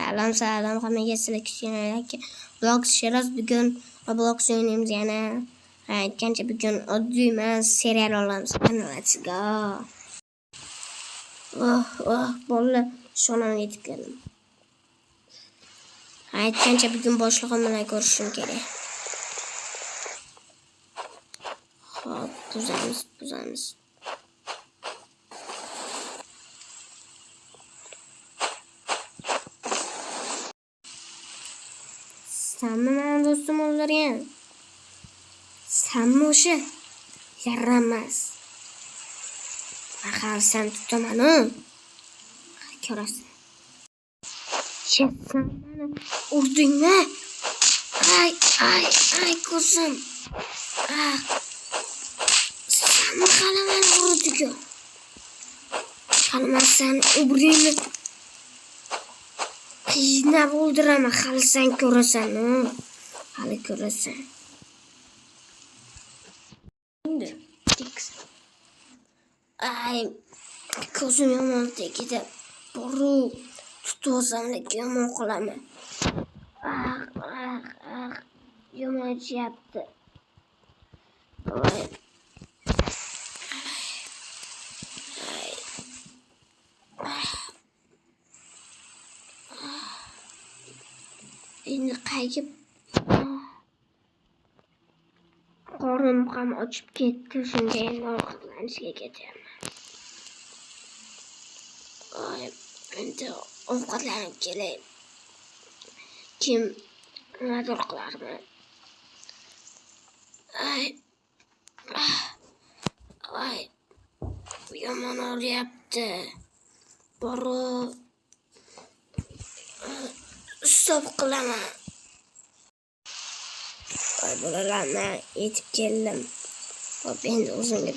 Salom hammaga, sizlar kuchinglarga. Blox Shiroz bugun Roblox o'ynaymiz yana. Aytgancha bugun oddiy emas, serial olamiz. Let's go. Bolalar, shonamga yetib keldim. Aytgancha bugun boshlig'im bilan ko'rishim kerak. Hop, buzamiz. Sanmi mening do'stim o'ldirgan? Sanmi o'sha? Yaramas. Axir sen tutaman-ku. Ko'rasan. Sen meni urdingmi? Ay, ko'zim. Sanmi hali meni urdi-ku? Hali men seni urdingmi? Qiynab o'ldiraman, hali sen ko'rasan. Hali ko'rasan. Endi ay, ko'zim yomon tegdi. Borib tutib olsamlik yomon qilaman. Yomon ichyapti. Endi qaytib qorin ham ochib ketdi. Shunga endi ovqatlanishga ketyapman. Endi ovqatlanib kelay. Kim nimadir qilarman. Yomon og'riyapti. Borib stop qilaman. Bolalar, men yetib keldim. Hop, endi o'zimga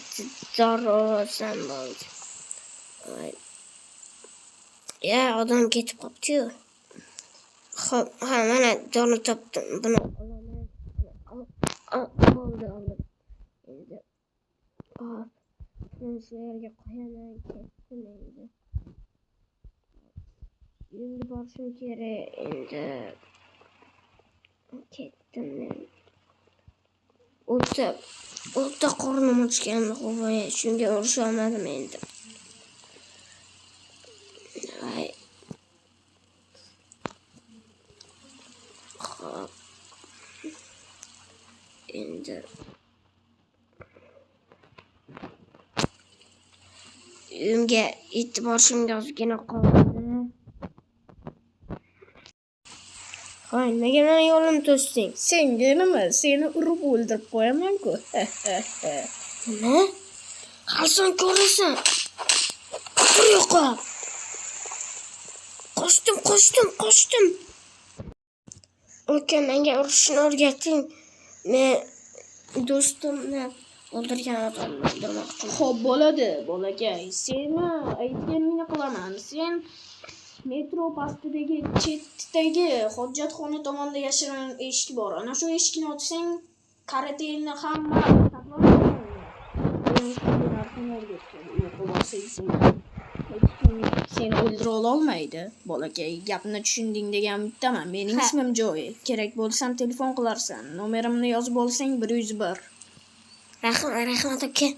dori olsam bo'ldi. Odam ketib qopti-yu. Hop, mana dori topdim. Buni olaman. Bo'ldi. Endi men shu yerga qo'yaman. Ketdim endi. Endi borishim kerak. Endi ketdim men. O'ta qornim ochgandi, qo'voy. Shunga urisha olmadim endi. Hop. Endi uyimga yetib borishimga ozgina qoldi. Nega meni yo'lim to'sding? Senga nima? Seni urib o'ldirib qo'yaman-ku. Nima? Halson ko'rasan. Tur yo'qa. Qochdim. Uka, menga urishni o'rgating. Men do'stimni o'ldirgan odamni o'ldirmoqchiman. Xo'p, bo'ladi, bolakay. Seni aytganingni qilaman. Sen metro pastidagi chetdagi hojatxona tomonda yashirin eshik bor. Ana shu eshikni ochsang, karateni hamma seni o'ldira olmaydi, bolakay. Gapni tushunding degan bittaman. Mening ismim Joy. Kerak bo'lsam telefon qilarsan. Nomerimni yozib olsang 101. Rahmat aka.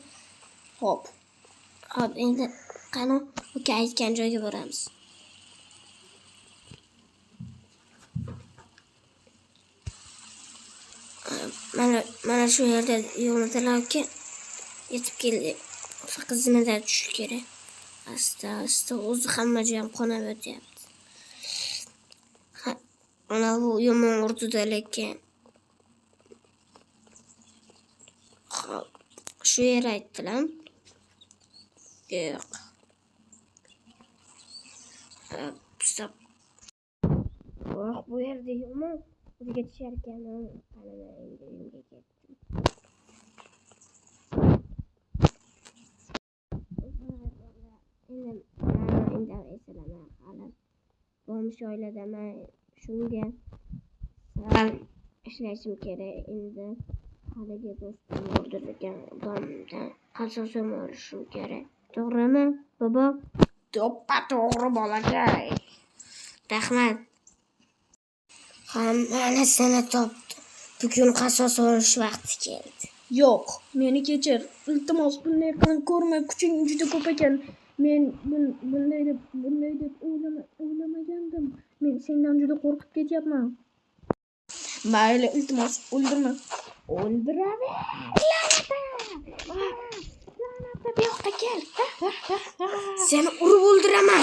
Hop, Endi qani uka aytgan joyga boramiz. Mana shu yerda yo'ldalar aka. Yetib keldik. Faqat zinadan tushish kerak. Asta o'zi hamma joyim qonab o'tyapti. Mana bu yomon urdi-da, lekin shu yer aytdilar. Yo'q. Stop. Bu yerda yomon o'ziga tushar ekan. Endi uyimga ketdim. Endi eslaman hali. Bo'lmish oiladaman. Shunga sal ishlashim kerak. Endi haligi do'stim o'ldirilgan odamdan qasos olishim kerak. To'g'rimi, bobo? to'ppa to'g'ri bolakay. Rahmat. Mana seni topdi. Bugun qasos olish vaqti keldi. Yo'q, meni kechir. Iltimos, bunday qilib ko'rma, kuching juda ko'p ekan. Men bunday deb o'ylamagandim. Men sendan juda qo'rqib ketyapman. Mayli, iltimos, o'ldirma. O'ldiraver. La'nata, bu yoqqa kel. Seni urib o'ldiraman.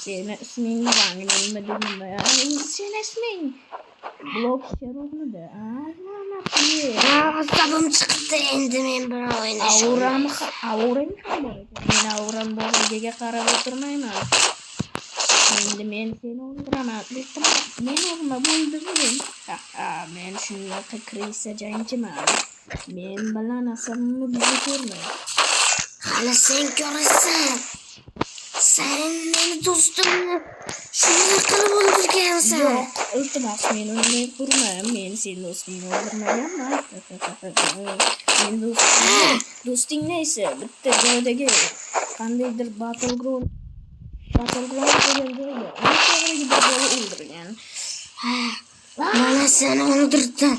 Seni isming nima dedim ya? Seni isming Blok Sherovmidi? Asabim chiqdi endi men bilan o'ynash. Aurang ham bor ekan. Men auram borligiga qarab o'tirmayman. Endi men seni o'ldiraman. Men o'g'lim o'ldirdim. Men shunaqa krisa jangchiman. Men bilan asabimni buzib ko'rma. Hali sen ko'rasan. Sen meni do'stimni shunday qilib o'ldirgansan. Yo'q, iltimos, men unday qilma. Men seni do'stingni o'ldirmaganman. Men do'stingni esa bitta joydagi qandaydir battleground degan joyda o'sha o'ldirgan. Mana seni o'ldirdim.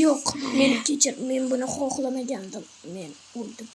Yo'q, meni kechir. Men buni xohlamagandim. Men o'ldim.